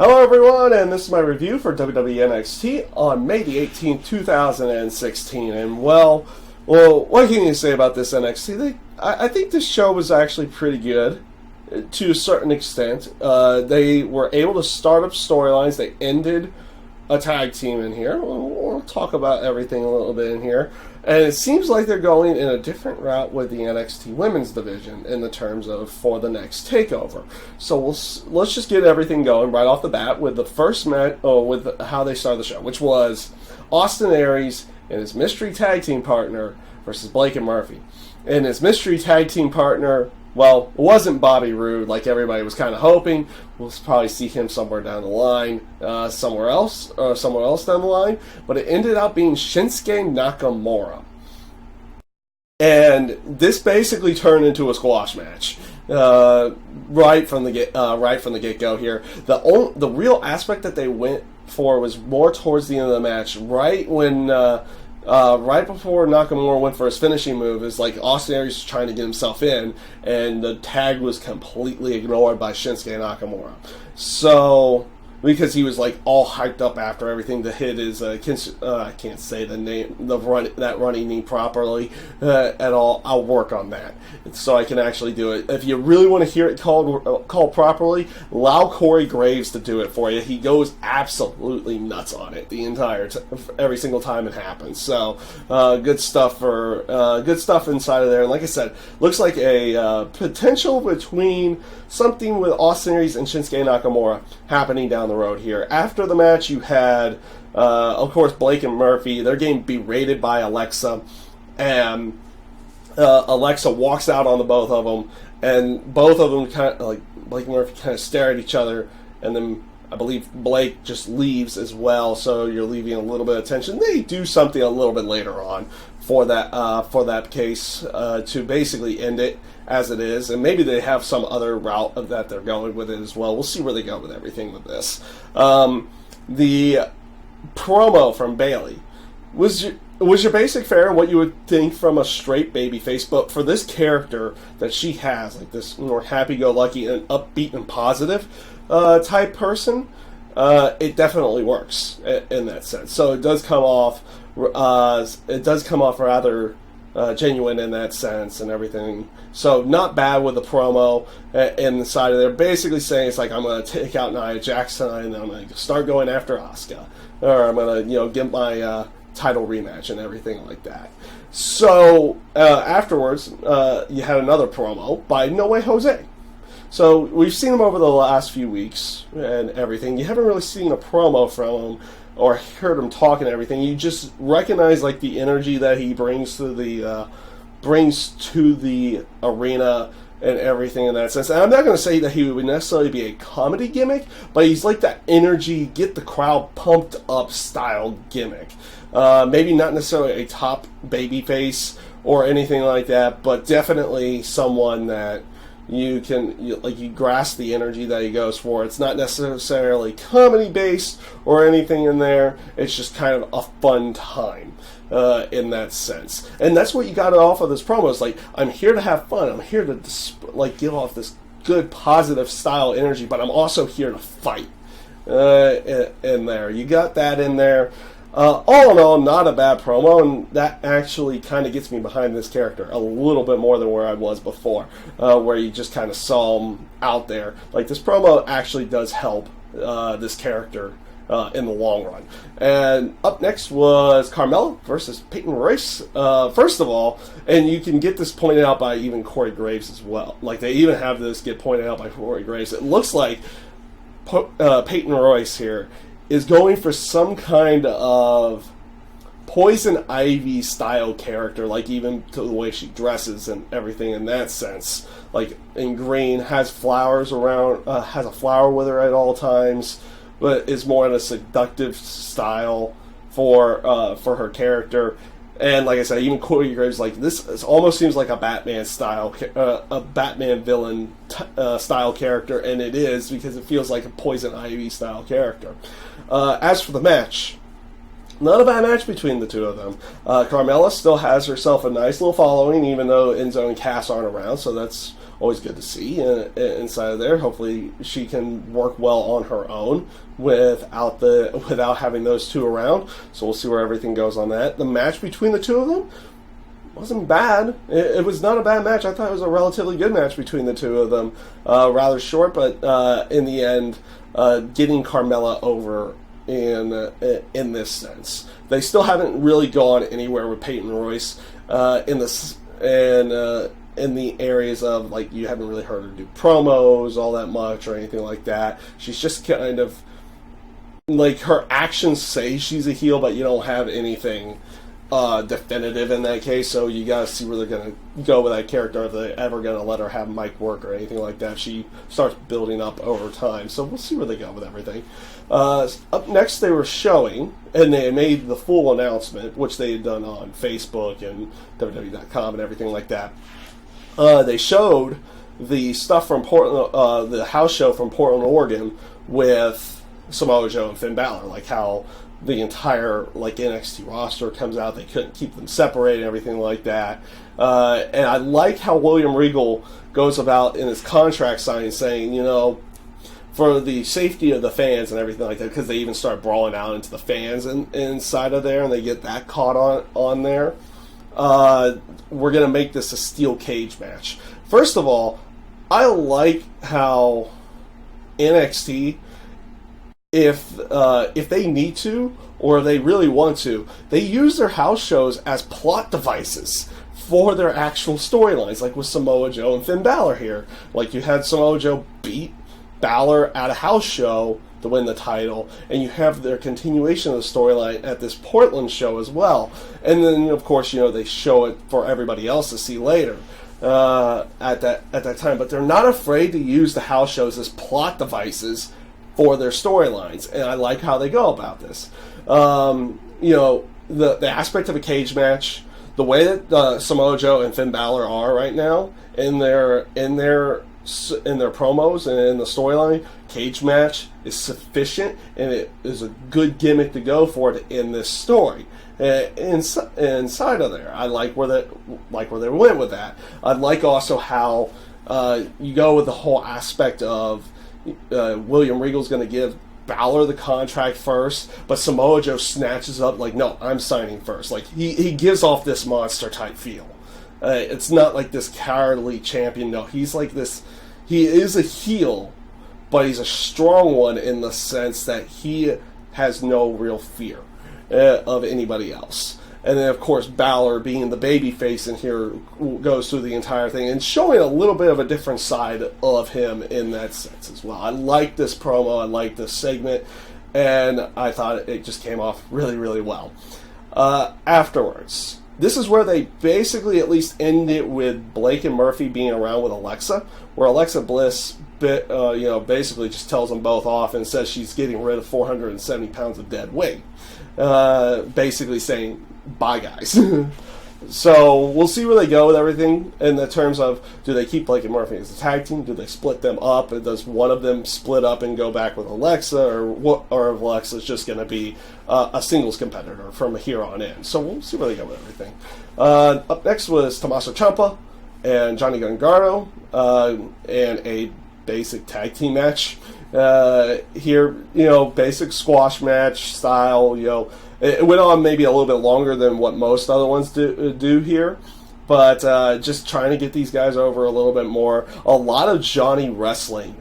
Hello everyone, and this is my review for WWE NXT on May the 18th, 2016. And what can you say about this NXT? I think this show was actually pretty good to a certain extent. They were able to start up storylines. They ended a tag team in here. We'll talk about everything a little bit in here. And it seems like they're going in a different route with the NXT women's division in the terms of for the next takeover. So let's just get everything going right off the bat with the first match, with how they started the show, which was Austin Aries and his mystery tag team partner versus Blake and Murphy. And his mystery tag team partner, well, it wasn't Bobby Roode like everybody was kind of hoping. We'll probably see him somewhere down the line, somewhere else down the line. But it ended up being Shinsuke Nakamura. And this basically turned into a squash match right from the get-go here. The real aspect that they went for was more towards the end of the match, right before Nakamura went for his finishing move. Is like Austin Aries was trying to get himself in, and the tag was completely ignored by Shinsuke Nakamura. So, because he was like all hyped up after everything to hit his I can't say the name, that running knee properly at all. I'll work on that so I can actually do it. If you really want to hear it called properly, allow Corey Graves to do it for you. He goes absolutely nuts on it every single time it happens. So good stuff inside of there. And like I said, looks like a potential between something with Austin Aries and Shinsuke Nakamura happening down the road here. After the match, you had, of course, Blake and Murphy. They're getting berated by Alexa, and Alexa walks out on the both of them, and both of them kind of, like, Blake and Murphy kind of stare at each other, and then I believe Blake just leaves as well, so you're leaving a little bit of tension. They do something a little bit later on for that case to basically end it as it is, and maybe they have some other route of that they're going with it as well. We'll see where they go with everything with this. The promo from Bayley was your basic fare, what you would think from a straight babyface, but for this character that she has, like this more happy-go-lucky and upbeat and positive type person, it definitely works in that sense. So it does come off rather genuine in that sense and everything. So not bad with the promo in the side of there. Basically saying it's like, I'm going to take out Nia Jax tonight, and then I'm going to start going after Asuka, or I'm going to get my title rematch and everything like that. So afterwards, you had another promo by No Way Jose. So we've seen him over the last few weeks and everything. You haven't really seen a promo from him or heard him talk and everything. You just recognize like the energy that he brings to the arena and everything in that sense. And I'm not going to say that he would necessarily be a comedy gimmick, but he's like that energy, get the crowd pumped up style gimmick. Maybe not necessarily a top babyface or anything like that, but definitely someone that you grasp the energy that he goes for. It's not necessarily comedy based or anything in there. It's just kind of a fun time in that sense, and that's what you got off of this promo. It's like, I'm here to have fun. I'm here to give off this good positive style energy, but I'm also here to fight. In there, you got that in there. All in all, not a bad promo, and that actually kind of gets me behind this character a little bit more than where I was before, where you just kind of saw him out there. Like, this promo actually does help this character in the long run. And up next was Carmella versus Peyton Royce. First of all, and you can get this pointed out by even Corey Graves as well. Like, they even have this get pointed out by Corey Graves. It looks like Peyton Royce here is going for some kind of Poison Ivy style character, like even to the way she dresses and everything in that sense. Like in green, has flowers around, has a flower with her at all times, but is more in a seductive style for her character. And like I said, even Corey Graves, like this almost seems like a Batman style, a Batman villain style character, and it is because it feels like a Poison Ivy style character. As for the match, not a bad match between the two of them. Carmella still has herself a nice little following, even though Enzo and Cass aren't around, so that's always good to see inside of there. Hopefully she can work well on her own without having those two around. So we'll see where everything goes on that. The match between the two of them wasn't bad. It was not a bad match. I thought it was a relatively good match between the two of them. Rather short, but in the end, getting Carmella over in this sense. They still haven't really gone anywhere with Peyton Royce in the areas of, like, you haven't really heard her do promos all that much or anything like that. She's just kind of, like, her actions say she's a heel, but you don't have anything definitive in that case, so you gotta see where they're gonna go with that character, if they're ever gonna let her have mic work or anything like that. She starts building up over time, so we'll see where they go with everything. Up next, they were showing, and they made the full announcement, which they had done on Facebook and WWE.com and everything like that. They showed the stuff from Portland, the house show from Portland, Oregon, with Samoa Joe and Finn Balor, like how the entire, like, NXT roster comes out. They couldn't keep them separated and everything like that. And I like how William Regal goes about in his contract signing saying, you know, for the safety of the fans and everything like that, because they even start brawling out into the fans inside of there, and they get that caught on there. We're going to make this a steel cage match. First of all, I like how NXT, if they need to, or they really want to, they use their house shows as plot devices for their actual storylines, like with Samoa Joe and Finn Balor here. Like, you had Samoa Joe beat Balor at a house show to win the title, and you have their continuation of the storyline at this Portland show as well. And then, of course, you know, they show it for everybody else to see later at that time. But they're not afraid to use the house shows as plot devices for their storylines, and I like how they go about this. You know, the aspect of a cage match, the way that Samoa Joe and Finn Balor are right now in their promos and in the storyline, cage match is sufficient, and it is a good gimmick to go for to end this story. Inside of there, I like where they went with that. I like also how you go with the whole aspect of William Regal's going to give Balor the contract first, but Samoa Joe snatches up, like, no, I'm signing first. Like, he gives off this monster type feel. It's not like this cowardly champion. No, he's like this. He is a heel, but he's a strong one in the sense that he has no real fear of anybody else. And then, of course, Balor being the baby face in here goes through the entire thing and showing a little bit of a different side of him in that sense as well. I like this promo. I like this segment. And I thought it just came off really, really well. Afterwards, this is where they basically at least end it with Blake and Murphy being around with Alexa, where Alexa Bliss basically just tells them both off and says she's getting rid of 470 pounds of dead weight. Basically saying, bye, guys. So we'll see where they go with everything in the terms of, do they keep Blake and Murphy as a tag team? Do they split them up? And does one of them split up and go back with Alexa? Or if Alexa's just going to be a singles competitor from here on in? So we'll see where they go with everything. Up next was Tommaso Ciampa and Johnny Gargano and a basic tag team match. Here, basic squash match style, It went on maybe a little bit longer than what most other ones do here, but just trying to get these guys over a little bit more. A lot of Johnny wrestling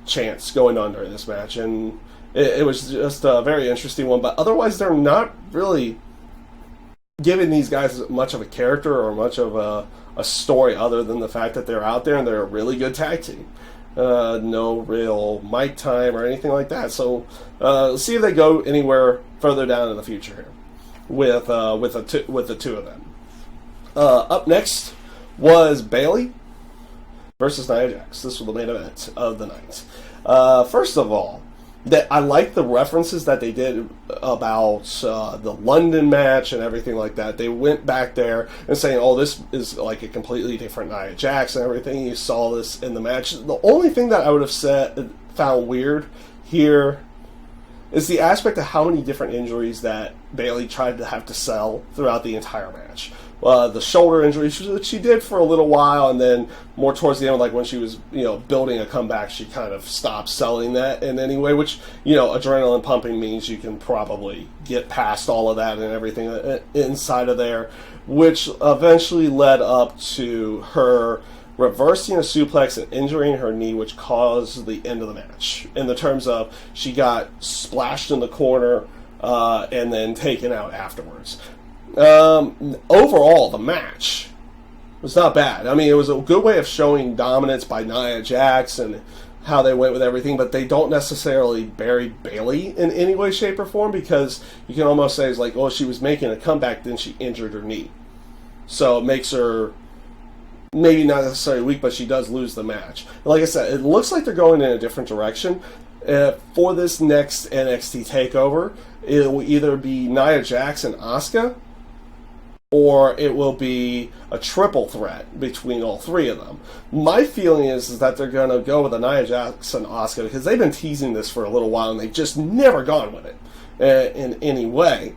chants going on during this match, and it was just a very interesting one. But otherwise, they're not really giving these guys much of a character or much of a story other than the fact that they're out there and they're a really good tag team. No real mic time or anything like that. So let's see if they go anywhere further down in the future here with the two of them. Up next was Bayley versus Nia Jax. This was the main event of the night. First of all, I like the references that they did about the London match and everything like that. They went back there and saying, oh, this is like a completely different Nia Jax and everything. You saw this in the match. The only thing that I would have found weird here is the aspect of how many different injuries that Bayley tried to have to sell throughout the entire match. the shoulder injury, which she did for a little while, and then more towards the end, like when she was, building a comeback, she kind of stopped selling that in any way, which, adrenaline pumping means you can probably get past all of that and everything inside of there, which eventually led up to her reversing a suplex and injuring her knee, which caused the end of the match. In the terms of she got splashed in the corner and then taken out afterwards. Overall, the match was not bad. I mean, it was a good way of showing dominance by Nia Jax and how they went with everything, but they don't necessarily bury Bayley in any way, shape, or form, because you can almost say it's like, oh, she was making a comeback, then she injured her knee. So it makes her maybe not necessarily weak, but she does lose the match. Like I said, it looks like they're going in a different direction. For this next NXT TakeOver, it will either be Nia Jax and Asuka, or it will be a triple threat between all three of them. My feeling is that they're going to go with a Nia Jax and Asuka, because they've been teasing this for a little while, and they've just never gone with it in any way.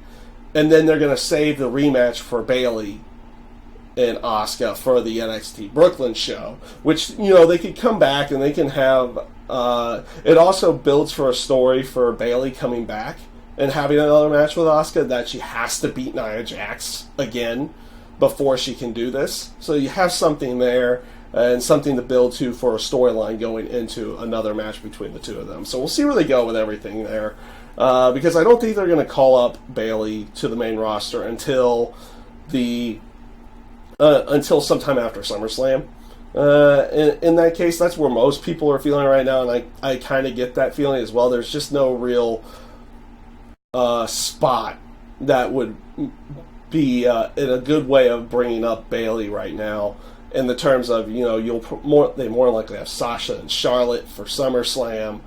And then they're going to save the rematch for Bayley and Asuka for the NXT Brooklyn show, which, they could come back and they can have, it also builds for a story for Bayley coming back and having another match with Asuka, that she has to beat Nia Jax again before she can do this. So you have something there and something to build to for a storyline going into another match between the two of them. So we'll see where they go with everything there, because I don't think they're going to call up Bayley to the main roster until sometime after SummerSlam. In that case, that's where most people are feeling right now, and I kind of get that feeling as well. There's just no real spot that would be in a good way of bringing up Bayley right now, in the terms of, they more likely have Sasha and Charlotte for SummerSlam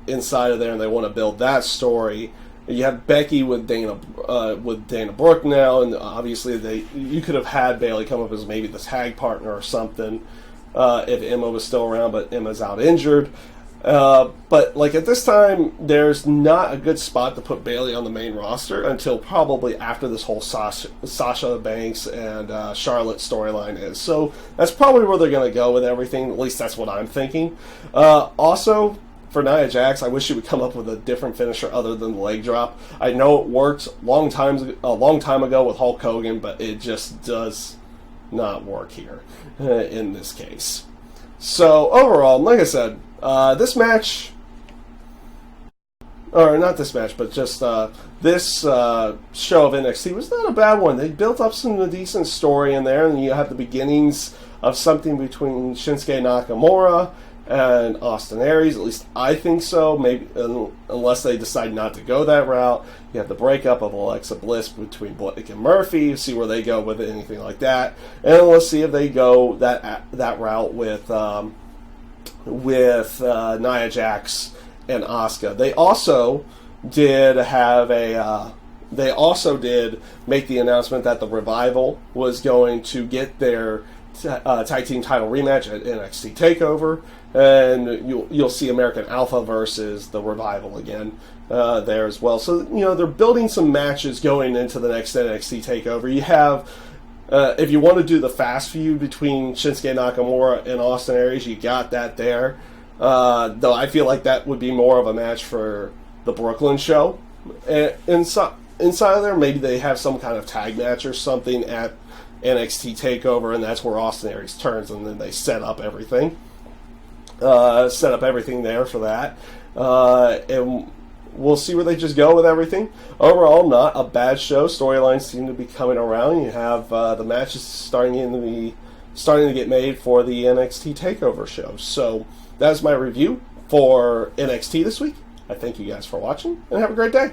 inside of there, and they want to build that story. You have Becky with Dana Brooke now, and obviously you could have had Bayley come up as maybe the tag partner or something if Emma was still around, but Emma's out injured. But at this time, there's not a good spot to put Bayley on the main roster until probably after this whole Sasha Banks and Charlotte storyline is. So that's probably where they're going to go with everything. At least that's what I'm thinking. Also, for Nia Jax, I wish she would come up with a different finisher other than the leg drop. I know it worked a long time ago with Hulk Hogan, but it just does not work here in this case. So overall, like I said, this match, or not this match, but just this show of NXT was not a bad one. They built up some decent story in there, and you have the beginnings of something between Shinsuke Nakamura and Austin Aries. At least I think so. Maybe unless they decide not to go that route. You have the breakup of Alexa Bliss between Blake and Murphy. See where they go with it, anything like that. And let's see if they go that route with Nia Jax and Asuka. They also did make the announcement that the Revival was going to get their tag team title rematch at NXT TakeOver, and you'll see American Alpha versus the Revival again there as well. So they're building some matches going into the next NXT TakeOver. You have, if you want to do the fast feud between Shinsuke Nakamura and Austin Aries, you got that there. Though I feel like that would be more of a match for the Brooklyn show. And inside of there, maybe they have some kind of tag match or something at NXT TakeOver, and that's where Austin Aries turns, and then they set up everything. There for that. And we'll see where they just go with everything. Overall, not a bad show. Storylines seem to be coming around. You have the matches starting to get made for the NXT TakeOver show. So that's my review for NXT this week. I thank you guys for watching, and have a great day.